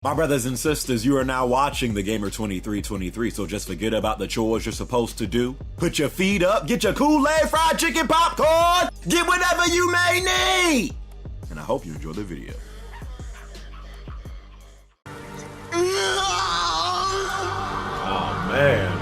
My brothers and sisters, you are now watching the Gamer 2323, so just forget about the chores you're supposed to do. Put your feet up, get your Kool-Aid, fried chicken, popcorn, get whatever you may need! And I hope you enjoy the video. Oh, man.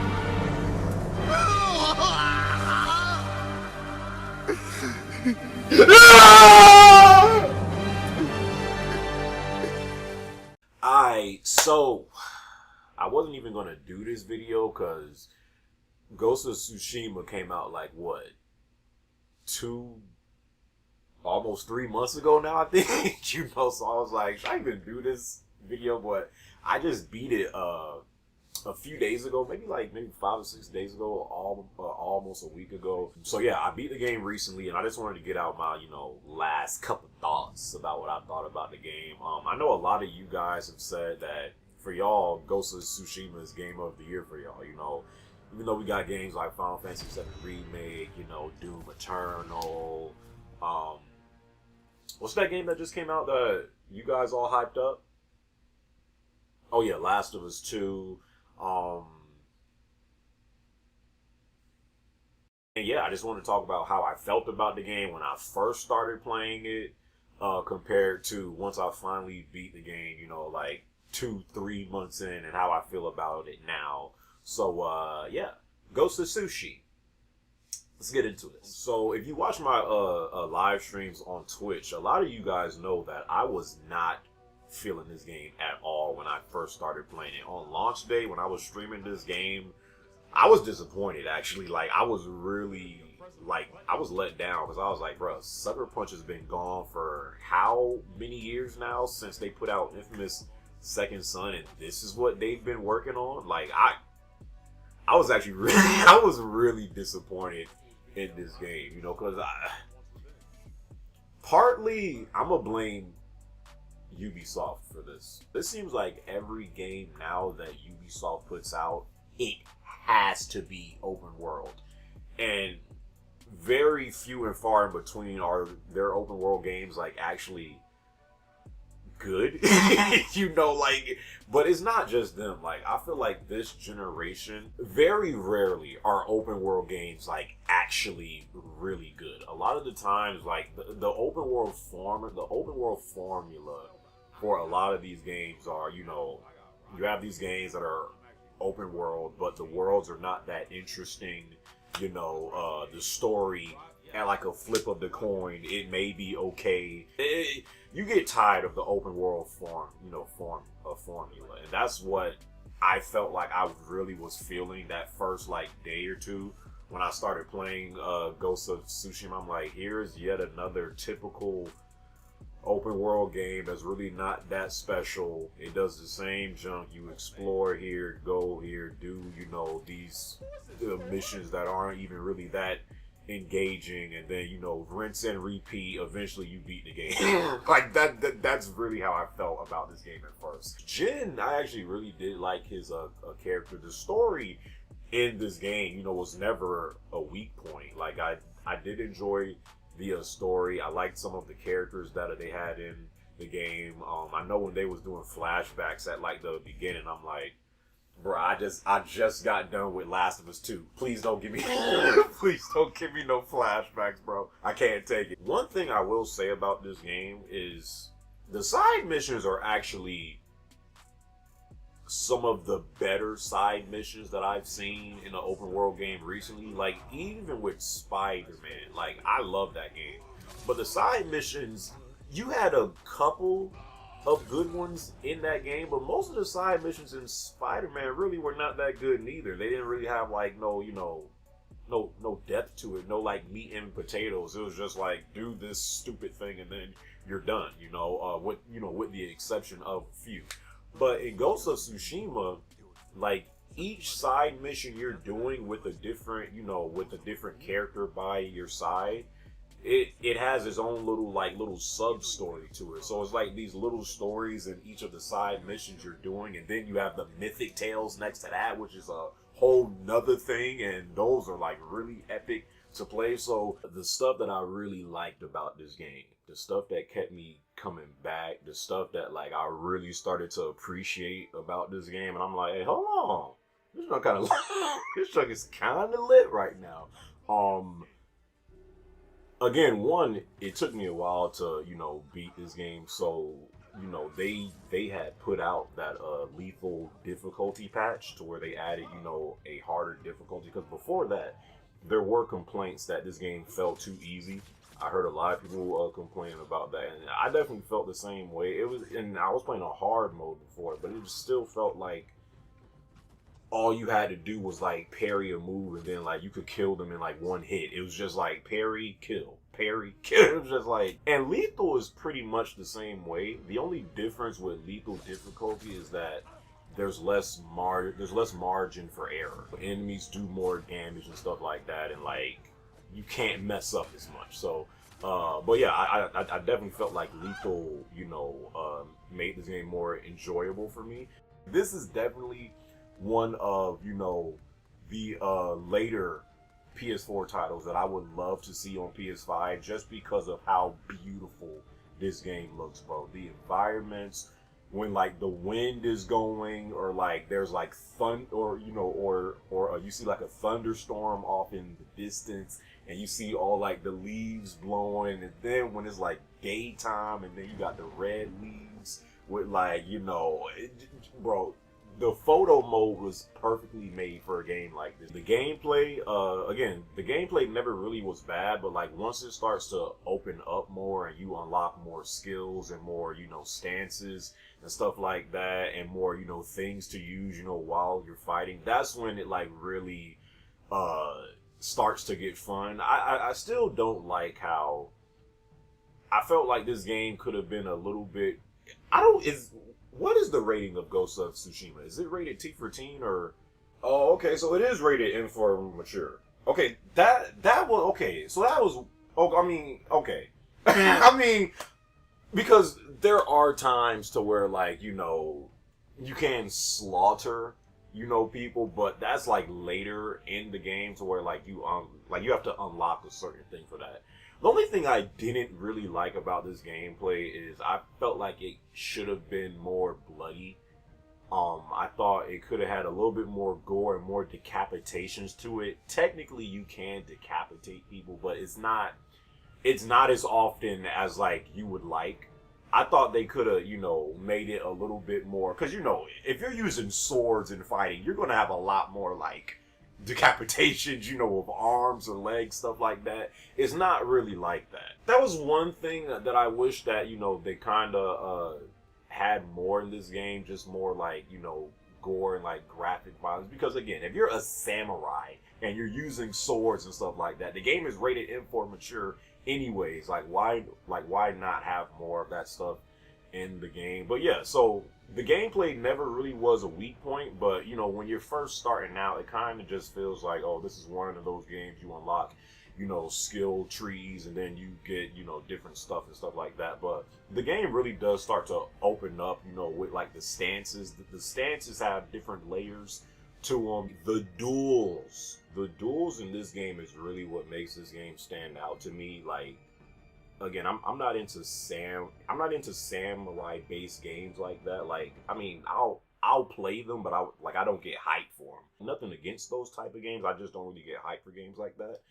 I wasn't even gonna do this video because Ghost of Tsushima came out like what, almost 3 months ago now, I think. So I was like, should I even do this video? But I just beat it a few days ago, maybe 5 or 6 days ago, almost a week ago. So yeah, I beat the game recently, and I just wanted to get out my last couple thoughts about what I thought about the game. I know a lot of you guys have said that for y'all, Ghost of Tsushima is game of the year for y'all. Even though we got games like Final Fantasy VII Remake, Doom Eternal. What's that game that just came out that you guys all hyped up? Oh yeah, Last of Us 2. And yeah, I just want to talk about how I felt about the game when I first started playing it, compared to once I finally beat the game, like 2-3 months in, and how I feel about it now. So yeah, Ghost of Tsushima. Let's get into this. So if you watch my live streams on Twitch, a lot of you guys know that I was not feeling this game at all when I first started playing it. On launch day, when I was streaming this game, I was disappointed, actually. I was really, I was let down, because I was like, bro, Sucker Punch has been gone for how many years now since they put out Infamous Second Son, and this is what they've been working on? I was actually really, I was really disappointed in this game, because partly, I'm gonna blame Ubisoft for this. This seems like every game now that Ubisoft puts out, it has to be open world, and very few and far in between are their open world games actually good. But it's not just them. I feel like this generation, very rarely are open world games actually really good. A lot of the times, the open world formula for a lot of these games are, you have these games that are open world, but the worlds are not that interesting. The story, at a flip of the coin, it may be okay. You get tired of the open world formula, and that's what I felt like I really was feeling that first day or two when I started playing Ghost of Tsushima. I'm like, here's yet another typical open world game that's really not that special. It does the same junk. You explore here, go here, do these missions that aren't even really that engaging, and then rinse and repeat. Eventually you beat the game. That's really how I felt about this game at first. Jin, I actually really did like his character. The story in this game was never a weak point. I did enjoy the story. I liked some of the characters that they had in the game. I know when they was doing flashbacks at the beginning, I'm like, bro, I just got done with Last of Us 2. Please don't give me please don't give me no flashbacks, bro. I can't take it. One thing I will say about this game is the side missions are actually some of the better side missions that I've seen in an open world game recently. Even with Spider-Man, I love that game. But the side missions, you had a couple of good ones in that game, but most of the side missions in Spider-Man really were not that good neither. They didn't really have no depth to it, no meat and potatoes. It was just do this stupid thing and then you're done, with the exception of a few. But in Ghost of Tsushima, each side mission you're doing with a different, with a different character by your side, it has its own little sub story to it. So it's these little stories in each of the side missions you're doing, and then you have the mythic tales next to that, which is a whole nother thing, and those are really epic to play. So the stuff that I really liked about this game, the stuff that kept me coming back, the stuff that like I really started to appreciate about this game, and I'm like, hey, hold on, this joint kind of this joint is kind of lit right now. Again, one, it took me a while to beat this game, so they had put out that lethal difficulty patch to where they added a harder difficulty, because before that there were complaints that this game felt too easy. I heard a lot of people complaining about that, and I definitely felt the same way. And I was playing on hard mode before, but it just still felt like all you had to do was like parry a move, and then like you could kill them in like one hit. It was just like parry, kill, parry, kill. It was just like, and lethal is pretty much the same way. The only difference with lethal difficulty is that there's less margin for error. Enemies do more damage and stuff like that, and like you can't mess up as much. So, but yeah, I definitely felt like lethal, made this game more enjoyable for me. This is definitely one of the later PS4 titles that I would love to see on PS5, just because of how beautiful this game looks, bro. The environments, when like the wind is going, or like there's like or you see like a thunderstorm off in the distance, and you see all like the leaves blowing, and then when it's like daytime, and then you got the red leaves with like bro, the photo mode was perfectly made for a game like this. The gameplay, the gameplay never really was bad, but like once it starts to open up more and you unlock more skills and more, stances and stuff like that, and more, things to use, while you're fighting, that's when it like really starts to get fun. I still don't like how I felt like this game could have been a little bit. What is the rating of Ghost of Tsushima? Is it rated T for teen or? Oh, okay, so it is rated M for mature. Okay, that was okay. So that was. Oh, I mean, okay. I mean, because there are times to where like you can slaughter people, but that's like later in the game to where like you have to unlock a certain thing for that. The only thing I didn't really like about this gameplay is I felt like it should have been more bloody. I thought it could have had a little bit more gore and more decapitations to it. Technically, you can decapitate people, but it's not as often as like you would like. I thought they could have, made it a little bit more, because if you're using swords and fighting, you're gonna have a lot more like decapitations, of arms or legs, stuff like that. It's not really like that. That was one thing that I wish that, they kind of had more in this game, just more like, gore and like graphic violence. Because again, if you're a samurai and you're using swords and stuff like that, the game is rated M for mature anyways. Like why not have more of that stuff in the game? But yeah, so the gameplay never really was a weak point, but when you're first starting out, it kind of just feels like, oh, this is one of those games you unlock, skill trees, and then you get, different stuff and stuff like that. But the game really does start to open up, with like the stances. The stances have different layers to them. The duels in this game is really what makes this game stand out to me. Like, again, I'm not into samurai based games like that. Like, I mean, I'll play them, but I don't get hyped for them. Nothing against those type of games. I just don't really get hyped for games like that.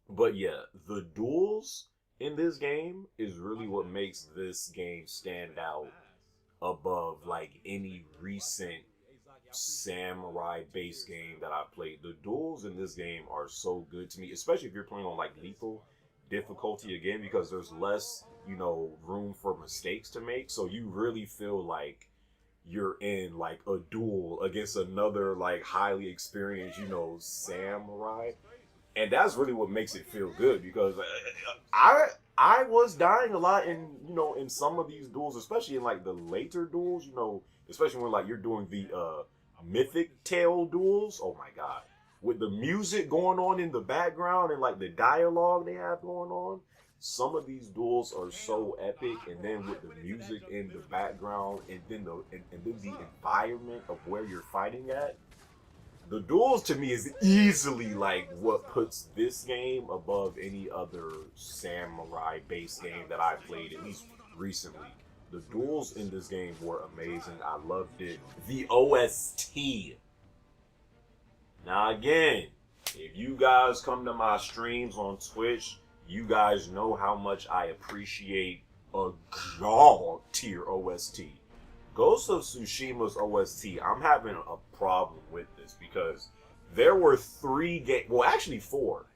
But yeah, the duels in this game is really what makes this game stand out above like any recent samurai based game that I've played. The duels in this game are so good to me, especially if you're playing on like lethal difficulty again, because there's less room for mistakes to make, so you really feel like you're in like a duel against another like highly experienced samurai, and that's really what makes it feel good. Because I was dying a lot in in some of these duels, especially in like the later duels, especially when like you're doing the mythic tale duels. Oh my god, with the music going on in the background and like the dialogue they have going on, some of these duels are so epic. And then with the music in the background, and then the environment of where you're fighting at, The Duels to me is easily like what puts this game above any other samurai based game that I played, at least recently. The duels in this game were amazing. I loved it. The OST. Now again, if you guys come to my streams on Twitch, you guys know how much I appreciate a god tier OST. Ghost of Tsushima's OST, I'm having a problem with this because there were 3 games, well actually 4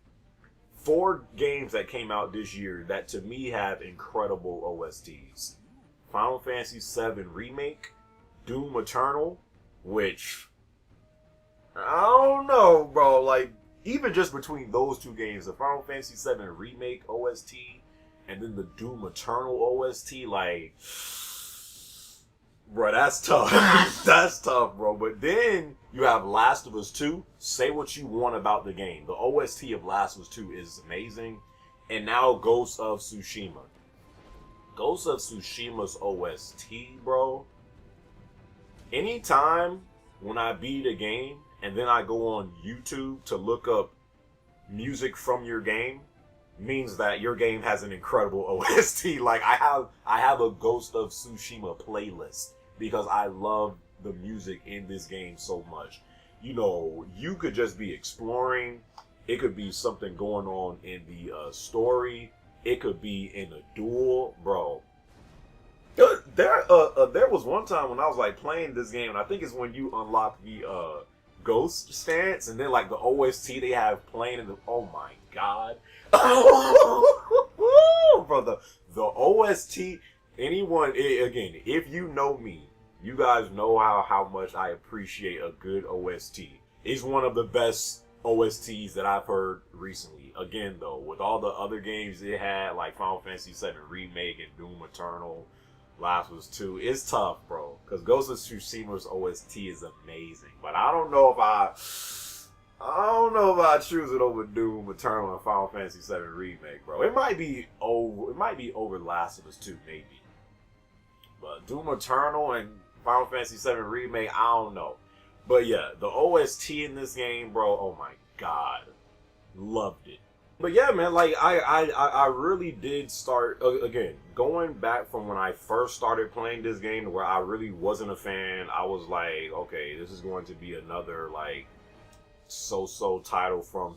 games that came out this year that to me have incredible OSTs. Final Fantasy VII Remake, Doom Eternal, which, I don't know, bro, like, even just between those 2 games, the Final Fantasy VII Remake OST and then the Doom Eternal OST, like, bro, that's tough. That's tough, bro. But then you have Last of Us 2. Say what you want about the game. The OST of Last of Us 2 is amazing. And now Ghost of Tsushima. Ghost of Tsushima's OST, bro. Anytime when I beat a game and then I go on YouTube to look up music from your game, means that your game has an incredible OST. Like I have a Ghost of Tsushima playlist because I love the music in this game so much. You know, you could just be exploring. It could be something going on in the story. It could be in a duel, bro. There was one time when I was like playing this game, and I think it's when you unlock the ghost stance, and then like the OST they have playing in the, oh my god. Bro, the OST, anyone, again, if you know me, you guys know how much I appreciate a good OST. It's one of the best OSTs that I've heard recently. Again, though, with all the other games it had, like Final Fantasy VII Remake and Doom Eternal, Last was 2, it's tough, bro. Because Ghost of Tsushima's OST is amazing. But I don't know if I choose it over Doom Eternal and Final Fantasy VII Remake, bro. It might be over Last of Us 2, maybe. But Doom Eternal and Final Fantasy VII Remake, I don't know. But yeah, the OST in this game, bro, oh my god. Loved it. But yeah, man, like, I really did start, again, going back from when I first started playing this game to where I really wasn't a fan. I was like, okay, this is going to be another, like, so-so title from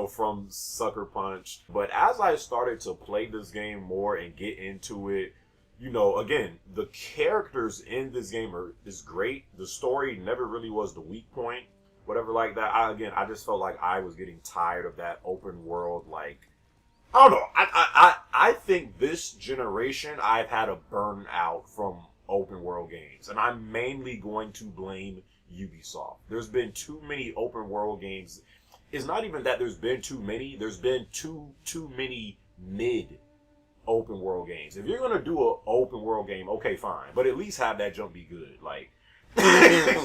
from Sucker Punch. But as I started to play this game more and get into it, you know, again, the characters in this game is great. The story never really was the weak point, whatever like that. I just felt like I was getting tired of that open world, like, I don't know. I think this generation I've had a burnout from open world games, and I'm mainly going to blame Ubisoft. There's been too many open world games. It's not even that there's been too many. There's been too many mid open world games. If you're gonna do an open world game, okay, fine, but at least have that jump be good. Like,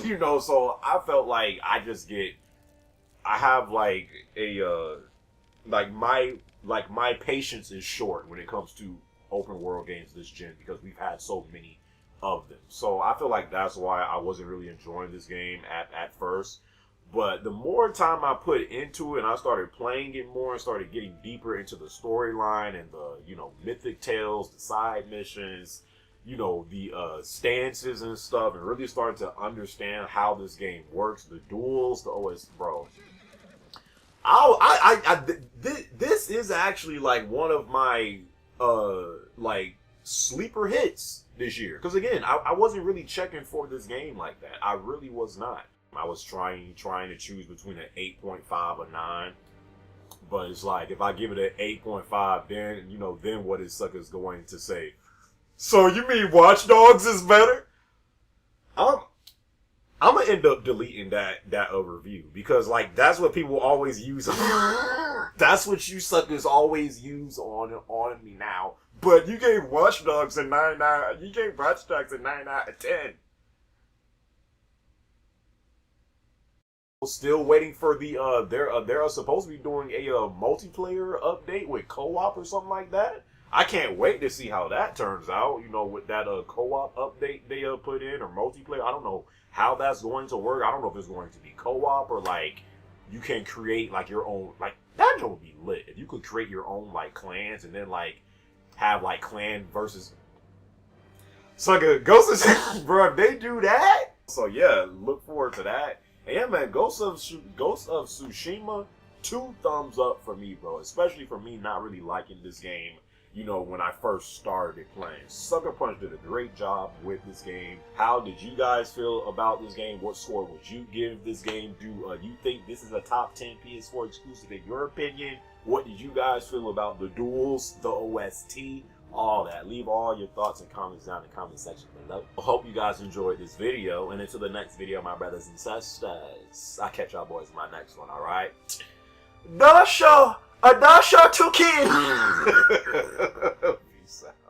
you know. So I felt like I have like a my patience is short when it comes to open world games this gen because we've had so many of them. So I feel like that's why I wasn't really enjoying this game at first. But the more time I put into it and I started playing it more and started getting deeper into the storyline and the, you know, mythic tales, the side missions, you know, the stances and stuff, and really started to understand how this game works, the duels, the OS, bro. This is actually like one of my like sleeper hits this year. Because again, I wasn't really checking for this game like that. I really was not. I was trying to choose between an 8.5 or 9. But it's like, if I give it an 8.5, then, you know, then what is suckers going to say? So you mean Watch Dogs is better? I'm gonna end up deleting that review because, like, that's what people always use. That's what you suckers always use on me now. But you gave Watch Dogs a 9 out. You gave Watch Dogs a 9 out of 10. Still waiting for the they're supposed to be doing a multiplayer update with co-op or something like that. I can't wait to see how that turns out. You know, with that co-op update they put in or multiplayer. I don't know how that's going to work. I don't know if it's going to be co-op or like you can create like your own like that would be lit if you could create your own like clans and then like have like clan versus. So like Ghost of bro, if they do that. So yeah, look forward to that. And yeah, man, Ghost of Tsushima, 2 thumbs up for me, bro. Especially for me not really liking this game. You know, when I first started playing. Sucker Punch did a great job with this game. How did you guys feel about this game? What score would you give this game? Do you think this is a top 10 PS4 exclusive in your opinion? What did you guys feel about the duels, the OST, all that? Leave all your thoughts and comments down in the comment section below. I hope you guys enjoyed this video. And until the next video, my brothers and sisters, I'll catch y'all boys in my next one, alright? Dasha! A Dasha to kill! Peace out.